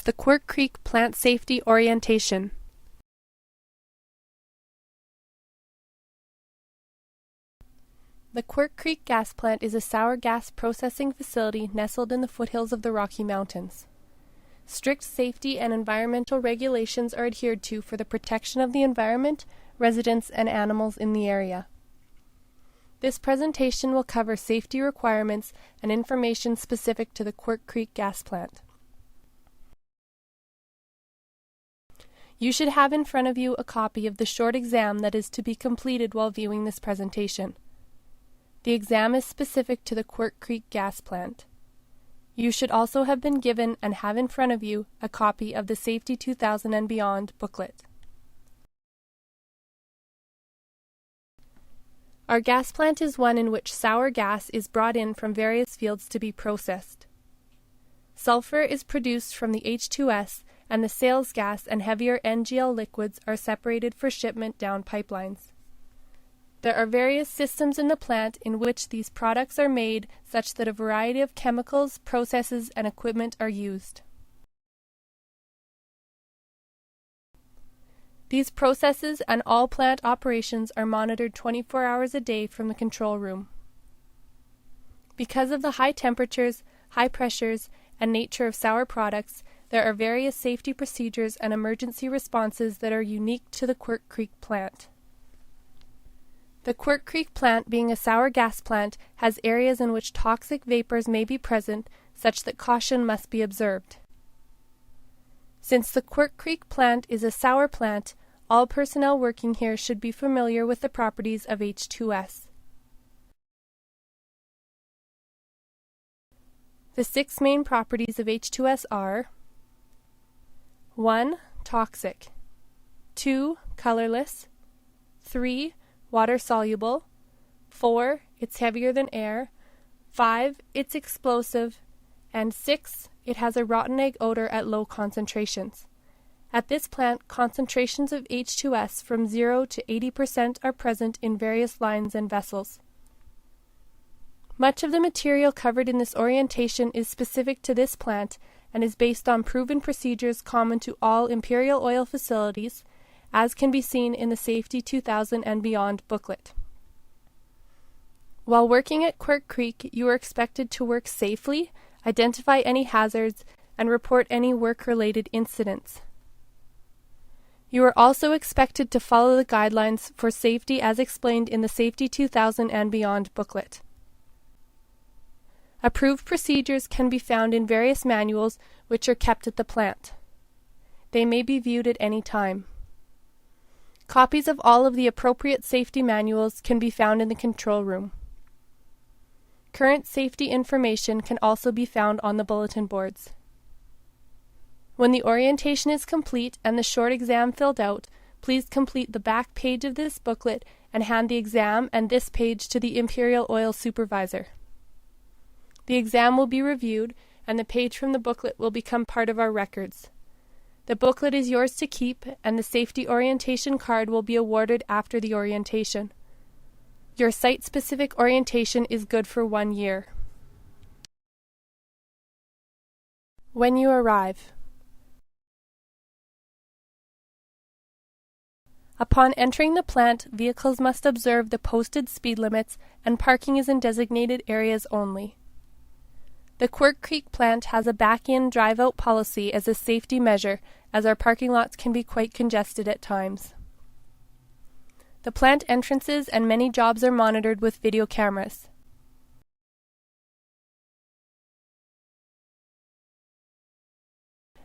the Quirk Creek Plant Safety Orientation. The Quirk Creek gas plant is a sour gas processing facility nestled in the foothills of the Rocky Mountains. Strict safety and environmental regulations are adhered to for the protection of the environment, residents, and animals in the area. This presentation will cover safety requirements and information specific to the Quirk Creek gas plant. You should have in front of you a copy of the short exam that is to be completed while viewing this presentation. The exam is specific to the Quirk Creek gas plant. You should also have been given and have in front of you a copy of the Safety 2000 and Beyond booklet. Our gas plant is one in which sour gas is brought in from various fields to be processed. Sulfur is produced from the H2S, and the sales gas and heavier NGL liquids are separated for shipment down pipelines. There are various systems in the plant in which these products are made such that a variety of chemicals, processes, and equipment are used. These processes and all plant operations are monitored 24 hours a day from the control room. Because of the high temperatures, high pressures, and nature of sour products, there are various safety procedures and emergency responses that are unique to the Quirk Creek plant. The Quirk Creek plant, being a sour gas plant, has areas in which toxic vapors may be present, such that caution must be observed. Since the Quirk Creek plant is a sour plant, all personnel working here should be familiar with the properties of H2S. The 6 main properties of H2S are: 1. Toxic. 2. Colorless. 3. Water-soluble. 4. It's heavier than air. 5. It's explosive. And 6. It has a rotten egg odor at low concentrations. At this plant, concentrations of H2S from 0 to 80% are present in various lines and vessels. Much of the material covered in this orientation is specific to this plant and is based on proven procedures common to all Imperial Oil facilities, as can be seen in the Safety 2000 and Beyond booklet. While working at Quirk Creek, you are expected to work safely, identify any hazards, and report any work-related incidents. You are also expected to follow the guidelines for safety as explained in the Safety 2000 and Beyond booklet. Approved procedures can be found in various manuals which are kept at the plant. They may be viewed at any time. Copies of all of the appropriate safety manuals can be found in the control room. Current safety information can also be found on the bulletin boards. When the orientation is complete and the short exam filled out, please complete the back page of this booklet and hand the exam and this page to the Imperial Oil supervisor. The exam will be reviewed, and the page from the booklet will become part of our records. The booklet is yours to keep, and the safety orientation card will be awarded after the orientation. Your site-specific orientation is good for 1 year. When you arrive. Upon entering the plant, vehicles must observe the posted speed limits, and parking is in designated areas only. The Quirk Creek plant has a back-in, drive-out policy as a safety measure, as our parking lots can be quite congested at times. The plant entrances and many jobs are monitored with video cameras.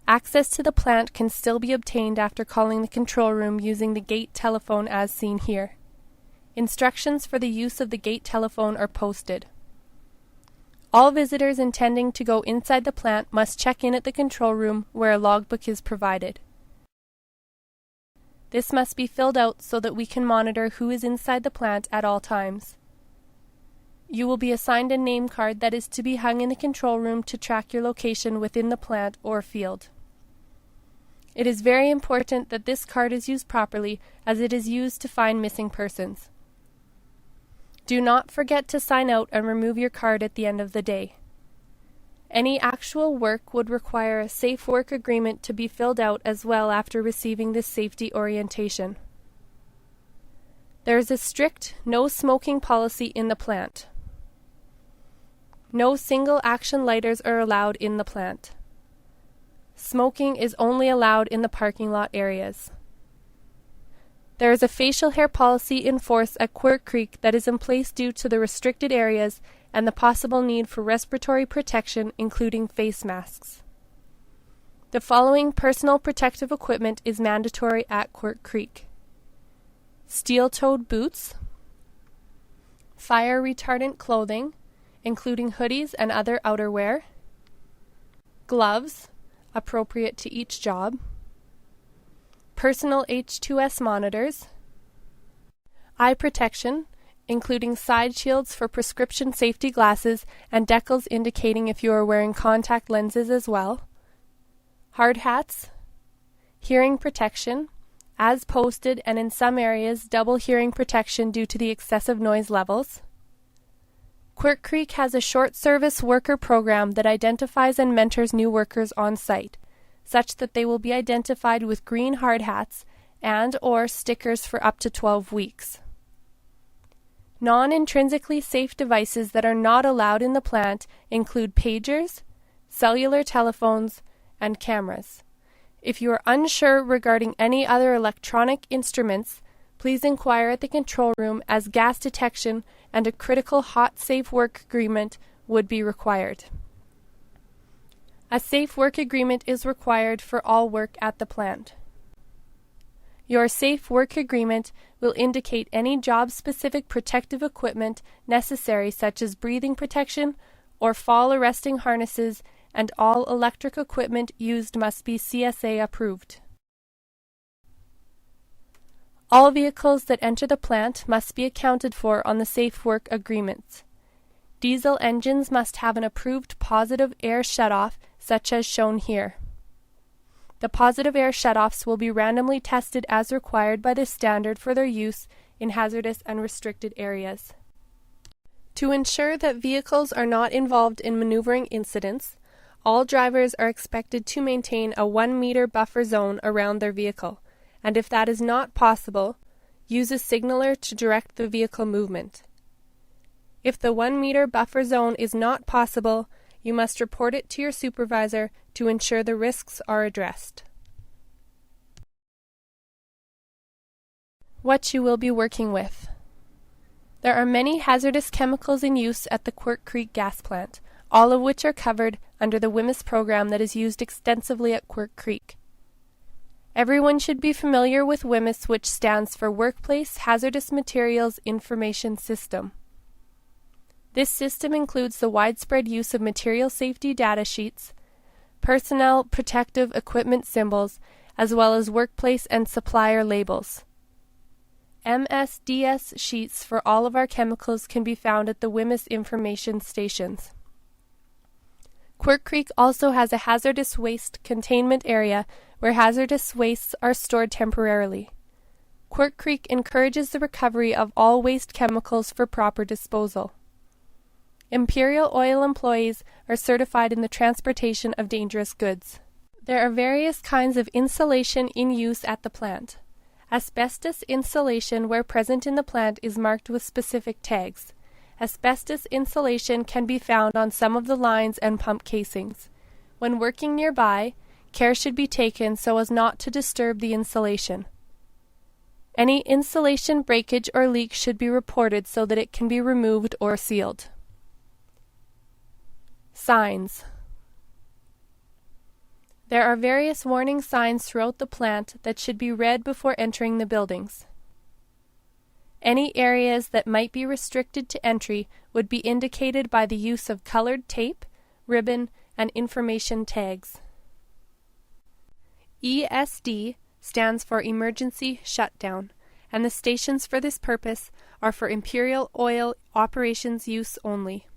Access to the plant can still be obtained after calling the control room using the gate telephone as seen here. Instructions for the use of the gate telephone are posted. All visitors intending to go inside the plant must check in at the control room where a logbook is provided. This must be filled out so that we can monitor who is inside the plant at all times. You will be assigned a name card that is to be hung in the control room to track your location within the plant or field. It is very important that this card is used properly, as it is used to find missing persons. Do not forget to sign out and remove your card at the end of the day. Any actual work would require a safe work agreement to be filled out as well after receiving this safety orientation. There is a strict no smoking policy in the plant. No single action lighters are allowed in the plant. Smoking is only allowed in the parking lot areas. There is a facial hair policy in force at Quirk Creek that is in place due to the restricted areas and the possible need for respiratory protection, including face masks. The following personal protective equipment is mandatory at Quirk Creek: steel-toed boots, fire-retardant clothing, including hoodies and other outerwear, gloves, appropriate to each job, personal H2S monitors, eye protection, including side shields for prescription safety glasses and decals indicating if you are wearing contact lenses as well, hard hats, hearing protection, as posted and in some areas double hearing protection due to the excessive noise levels. Quirk Creek has a short service worker program that identifies and mentors new workers on site, such that they will be identified with green hard hats and/or stickers for up to 12 weeks. Non-intrinsically safe devices that are not allowed in the plant include pagers, cellular telephones, and cameras. If you are unsure regarding any other electronic instruments, please inquire at the control room, as gas detection and a critical hot safe work agreement would be required. A safe work agreement is required for all work at the plant. Your safe work agreement will indicate any job-specific protective equipment necessary, such as breathing protection or fall-arresting harnesses, and all electric equipment used must be CSA approved. All vehicles that enter the plant must be accounted for on the safe work agreements. Diesel engines must have an approved positive air shutoff, such as shown here. The positive air shutoffs will be randomly tested as required by the standard for their use in hazardous and restricted areas. To ensure that vehicles are not involved in maneuvering incidents, all drivers are expected to maintain a 1-meter buffer zone around their vehicle, and if that is not possible, use a signaler to direct the vehicle movement. If the 1-meter buffer zone is not possible, you must report it to your supervisor to ensure the risks are addressed. What you will be working with. There are many hazardous chemicals in use at the Quirk Creek gas plant, all of which are covered under the WHMIS program that is used extensively at Quirk Creek. Everyone should be familiar with WHMIS, which stands for Workplace Hazardous Materials Information System. This system includes the widespread use of material safety data sheets, personnel protective equipment symbols, as well as workplace and supplier labels. MSDS sheets for all of our chemicals can be found at the WHMIS information stations. Quirk Creek also has a hazardous waste containment area where hazardous wastes are stored temporarily. Quirk Creek encourages the recovery of all waste chemicals for proper disposal. Imperial Oil employees are certified in the transportation of dangerous goods. There are various kinds of insulation in use at the plant. Asbestos insulation where present in the plant is marked with specific tags. Asbestos insulation can be found on some of the lines and pump casings. When working nearby, care should be taken so as not to disturb the insulation. Any insulation breakage or leak should be reported so that it can be removed or sealed. Signs. There are various warning signs throughout the plant that should be read before entering the buildings. Any areas that might be restricted to entry would be indicated by the use of colored tape, ribbon, and information tags. ESD stands for Emergency Shutdown, and the stations for this purpose are for Imperial Oil operations use only.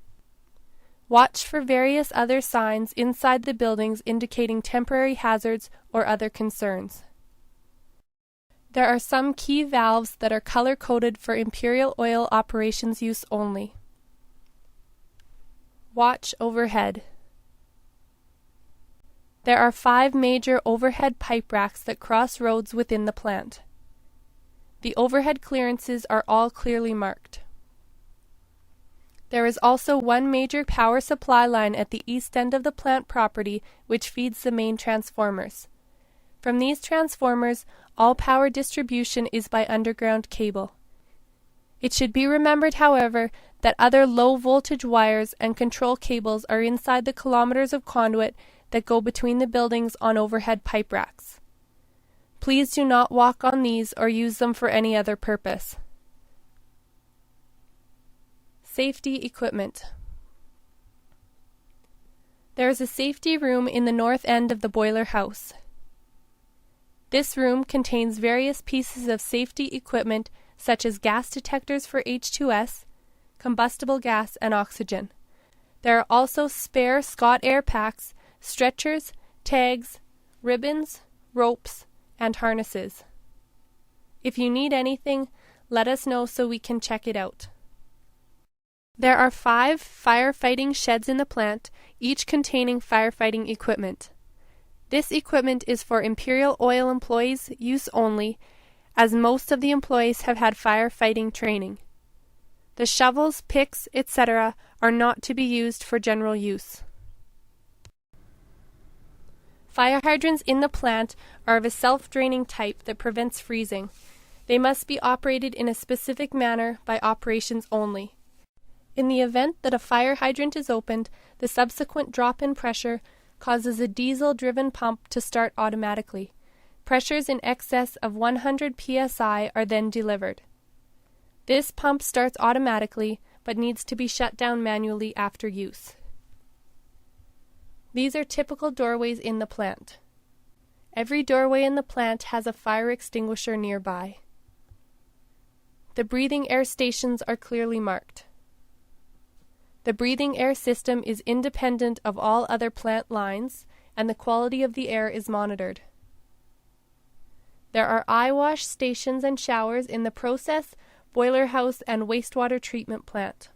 Watch for various other signs inside the buildings indicating temporary hazards or other concerns. There are some key valves that are color-coded for Imperial Oil operations use only. Watch overhead. There are 5 major overhead pipe racks that cross roads within the plant. The overhead clearances are all clearly marked. There is also one major power supply line at the east end of the plant property which feeds the main transformers. From these transformers, all power distribution is by underground cable. It should be remembered, however, that other low-voltage wires and control cables are inside the kilometers of conduit that go between the buildings on overhead pipe racks. Please do not walk on these or use them for any other purpose. Safety equipment. There is a safety room in the north end of the boiler house. This room contains various pieces of safety equipment such as gas detectors for H2S, combustible gas, and oxygen. There are also spare Scott Air packs, stretchers, tags, ribbons, ropes, and harnesses. If you need anything, let us know so we can check it out. There are 5 firefighting sheds in the plant, each containing firefighting equipment. This equipment is for Imperial Oil employees' use only, as most of the employees have had firefighting training. The shovels, picks, etc. are not to be used for general use. Fire hydrants in the plant are of a self-draining type that prevents freezing. They must be operated in a specific manner by operations only. In the event that a fire hydrant is opened, the subsequent drop in pressure causes a diesel-driven pump to start automatically. Pressures in excess of 100 psi are then delivered. This pump starts automatically, but needs to be shut down manually after use. These are typical doorways in the plant. Every doorway in the plant has a fire extinguisher nearby. The breathing air stations are clearly marked. The breathing air system is independent of all other plant lines, and the quality of the air is monitored. There are eye wash stations and showers in the process, boiler house, and wastewater treatment plant.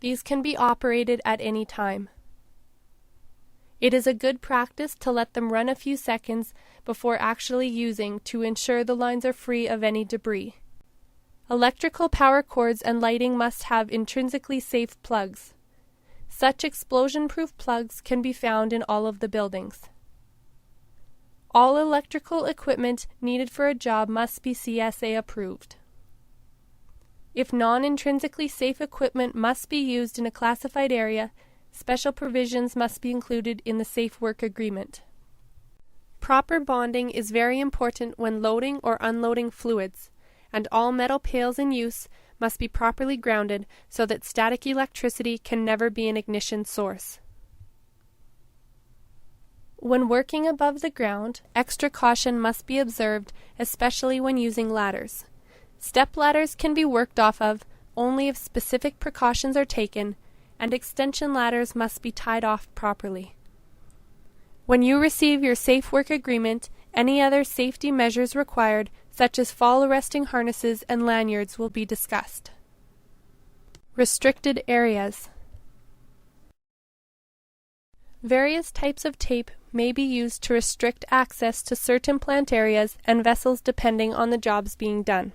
These can be operated at any time. It is a good practice to let them run a few seconds before actually using to ensure the lines are free of any debris. Electrical power cords and lighting must have intrinsically safe plugs. Such explosion-proof plugs can be found in all of the buildings. All electrical equipment needed for a job must be CSA approved. If non-intrinsically safe equipment must be used in a classified area, special provisions must be included in the Safe Work Agreement. Proper bonding is very important when loading or unloading fluids, and all metal pails in use must be properly grounded so that static electricity can never be an ignition source. When working above the ground, extra caution must be observed, especially when using ladders. Step ladders can be worked off of only if specific precautions are taken, and extension ladders must be tied off properly. When you receive your Safe Work Agreement, any other safety measures required, such as fall-arresting harnesses and lanyards, will be discussed. Restricted areas. Various types of tape may be used to restrict access to certain plant areas and vessels depending on the jobs being done.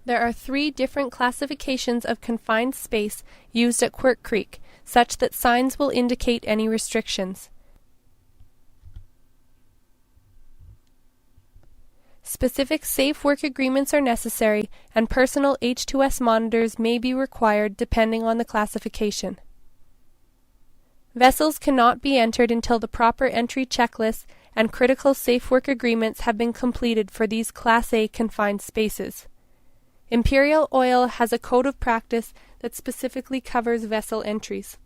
There are 3 different classifications of confined space used at Quirk Creek, such that signs will indicate any restrictions. Specific Safe Work Agreements are necessary, and personal H2S monitors may be required depending on the classification. Vessels cannot be entered until the proper entry checklists and critical Safe Work Agreements have been completed for these Class A confined spaces. Imperial Oil has a code of practice that specifically covers vessel entries.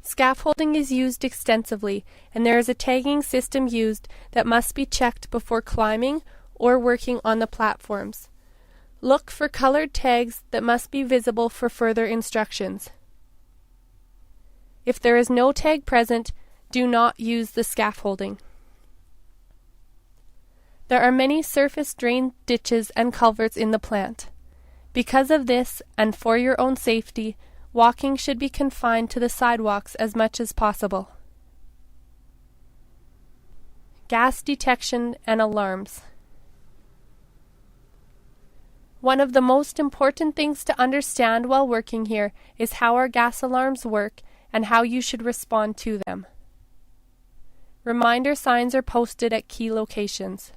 Scaffolding is used extensively, and there is a tagging system used that must be checked before climbing or working on the platforms. Look for colored tags that must be visible for further instructions. If there is no tag present, do not use the scaffolding. There are many surface drain ditches and culverts in the plant. Because of this, and for your own safety, Walking should be confined to the sidewalks as much as possible. Gas detection and alarms. One of the most important things to understand while working here is how our gas alarms work and how you should respond to them. Reminder signs are posted at key locations.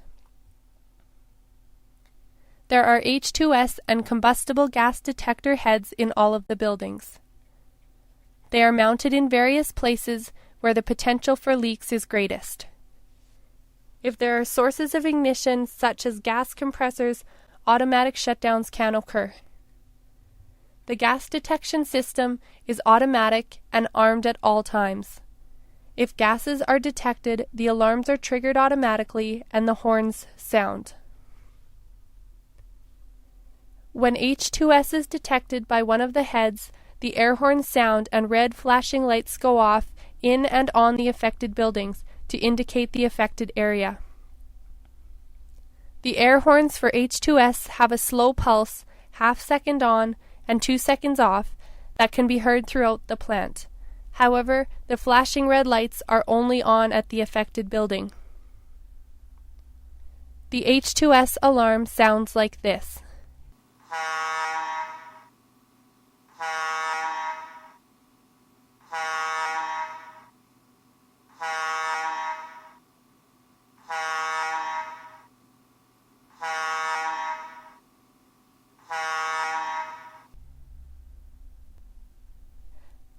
There are H2S and combustible gas detector heads in all of the buildings. They are mounted in various places where the potential for leaks is greatest. If there are sources of ignition such as gas compressors, automatic shutdowns can occur. The gas detection system is automatic and armed at all times. If gases are detected, the alarms are triggered automatically and the horns sound. When H2S is detected by one of the heads, the air horns sound and red flashing lights go off in and on the affected buildings to indicate the affected area. The air horns for H2S have a slow pulse, half second on and 2 seconds off, that can be heard throughout the plant. However, the flashing red lights are only on at the affected building. The H2S alarm sounds like this.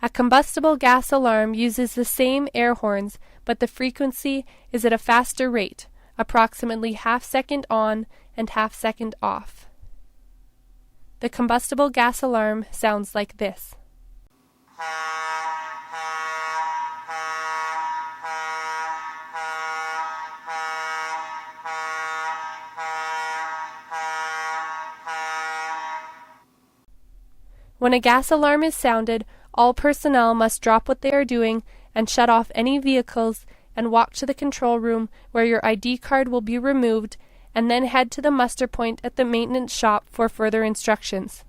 A combustible gas alarm uses the same air horns, but the frequency is at a faster rate, approximately half second on and half second off. The combustible gas alarm sounds like this. When a gas alarm is sounded, all personnel must drop what they are doing and shut off any vehicles and walk to the control room where your ID card will be removed, and then head to the muster point at the maintenance shop for further instructions.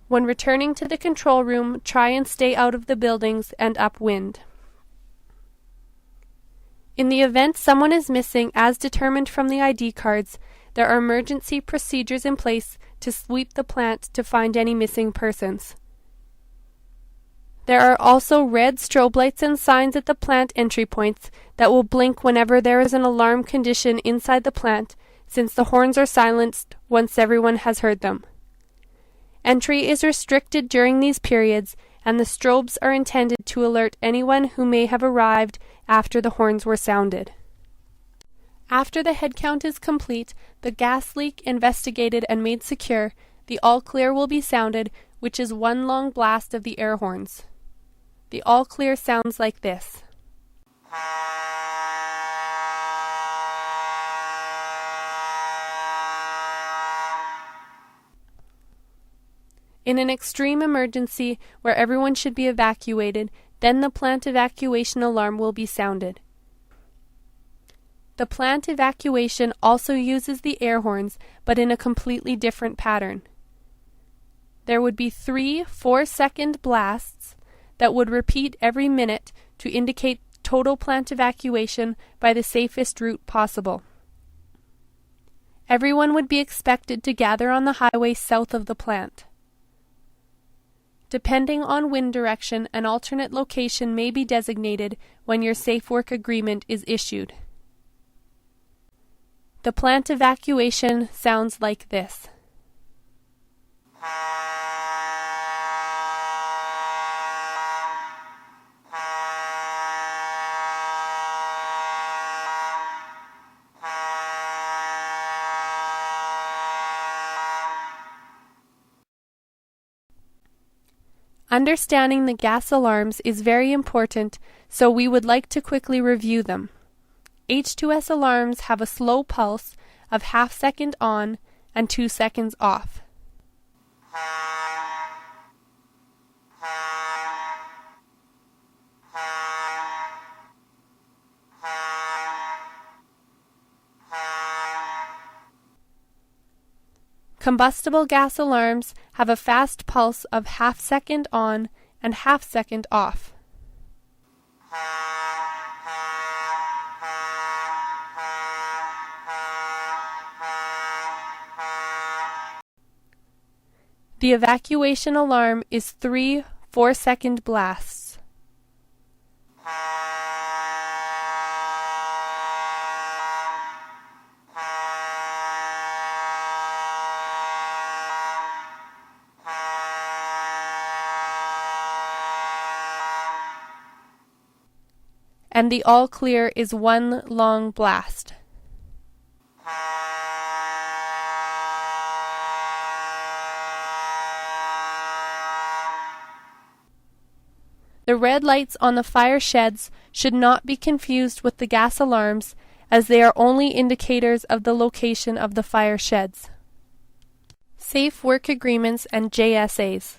When returning to the control room, try and stay out of the buildings and upwind. In the event someone is missing as determined from the ID cards, there are emergency procedures in place to sweep the plant to find any missing persons. There are also red strobe lights and signs at the plant entry points that will blink whenever there is an alarm condition inside the plant, since the horns are silenced once everyone has heard them. Entry is restricted during these periods, and the strobes are intended to alert anyone who may have arrived after the horns were sounded. After the head count is complete, the gas leak investigated and made secure, the all clear will be sounded, which is one long blast of the air horns. The all clear sounds like this. In an extreme emergency where everyone should be evacuated, then the plant evacuation alarm will be sounded. The plant evacuation also uses the air horns, but in a completely different pattern. There would be 3 4-second blasts that would repeat every minute to indicate total plant evacuation by the safest route possible. Everyone would be expected to gather on the highway south of the plant. Depending on wind direction, an alternate location may be designated when your safe work agreement is issued. The plant evacuation sounds like this. Understanding the gas alarms is very important, so we would like to quickly review them. H2S alarms have a slow pulse of half second on and 2 seconds off. Combustible gas alarms have a fast pulse of half-second on and half-second off. The evacuation alarm is 3 4-second blasts. And the all clear is 1 long blast. The red lights on the fire sheds should not be confused with the gas alarms, as they are only indicators of the location of the fire sheds. Safe Work Agreements and JSAs.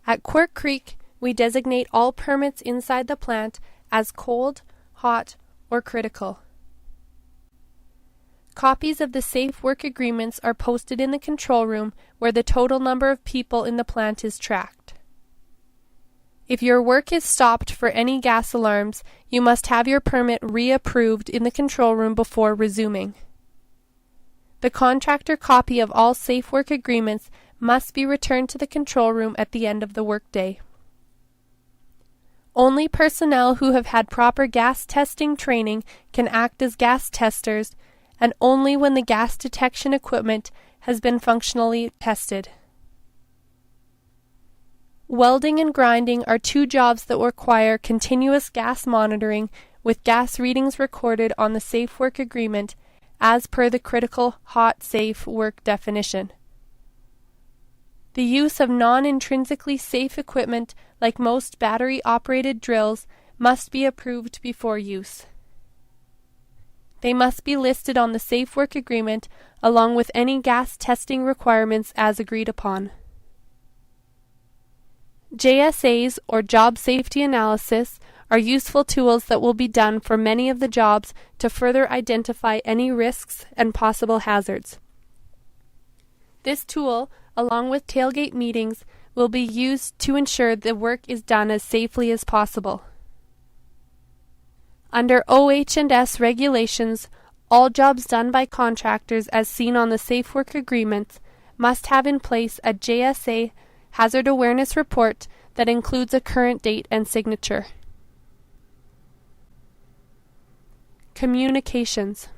At Quirk Creek, we designate all permits inside the plant as cold, hot, or critical. Copies of the Safe Work Agreements are posted in the control room where the total number of people in the plant is tracked. If your work is stopped for any gas alarms, you must have your permit reapproved in the control room before resuming. The contractor copy of all Safe Work Agreements must be returned to the control room at the end of the workday. Only personnel who have had proper gas testing training can act as gas testers, and only when the gas detection equipment has been functionally tested. Welding and grinding are 2 jobs that require continuous gas monitoring with gas readings recorded on the Safe Work Agreement as per the critical hot safe work definition. The use of non-intrinsically safe equipment like most battery-operated drills must be approved before use. They must be listed on the Safe Work Agreement along with any gas testing requirements as agreed upon. JSAs, or Job Safety Analysis, are useful tools that will be done for many of the jobs to further identify any risks and possible hazards. This tool, along with tailgate meetings, will be used to ensure the work is done as safely as possible. Under OH&S regulations, all jobs done by contractors as seen on the Safe Work Agreements must have in place a JSA Hazard Awareness Report that includes a current date and signature. Communications.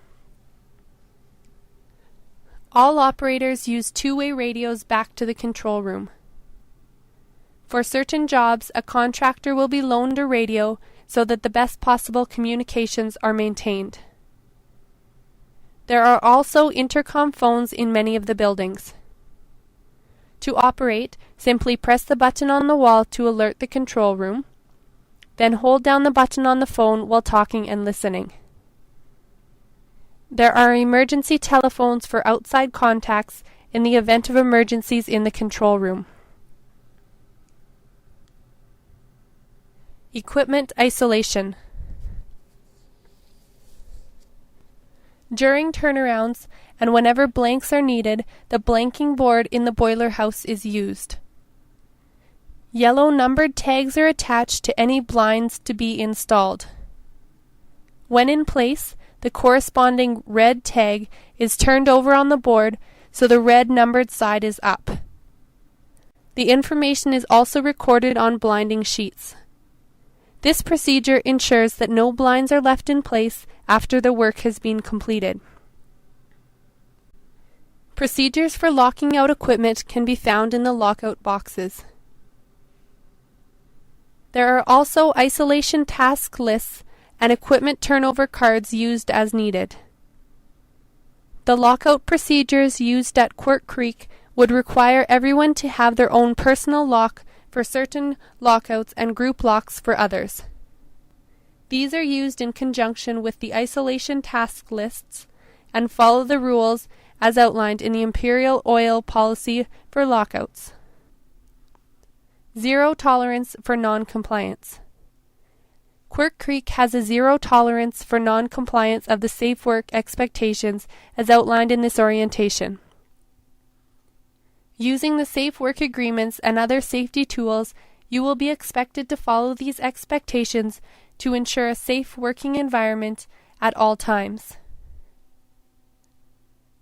All operators use 2-way radios back to the control room. For certain jobs, a contractor will be loaned a radio so that the best possible communications are maintained. There are also intercom phones in many of the buildings. To operate, simply press the button on the wall to alert the control room, then hold down the button on the phone while talking and listening. There are emergency telephones for outside contacts in the event of emergencies in the control room. Equipment isolation. During turnarounds, and whenever blanks are needed, the blanking board in the boiler house is used. Yellow numbered tags are attached to any blinds to be installed. When in place, the corresponding red tag is turned over on the board so the red numbered side is up. The information is also recorded on blinding sheets. This procedure ensures that no blinds are left in place after the work has been completed. Procedures for locking out equipment can be found in the lockout boxes. There are also isolation task lists and equipment turnover cards used as needed. The lockout procedures used at Quirk Creek would require everyone to have their own personal lock for certain lockouts and group locks for others. These are used in conjunction with the isolation task lists and follow the rules as outlined in the Imperial Oil Policy for Lockouts. Zero tolerance for non-compliance. Quirk Creek has a zero tolerance for non-compliance of the safe work expectations as outlined in this orientation. Using the safe work agreements and other safety tools, you will be expected to follow these expectations to ensure a safe working environment at all times.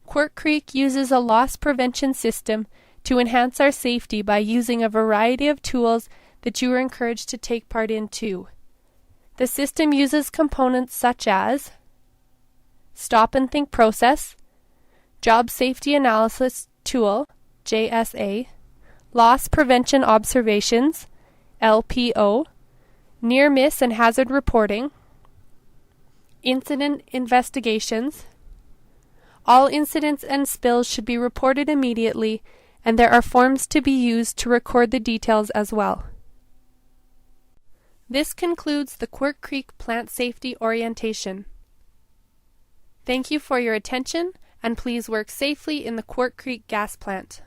Quirk Creek uses a loss prevention system to enhance our safety by using a variety of tools that you are encouraged to take part in too. The system uses components such as Stop and Think Process, Job Safety Analysis Tool, JSA, Loss Prevention Observations, LPO, Near Miss and Hazard Reporting, Incident Investigations. All incidents and spills should be reported immediately, and there are forms to be used to record the details as well. This concludes the Quirk Creek Plant Safety Orientation. Thank you for your attention, and please work safely in the Quirk Creek gas plant.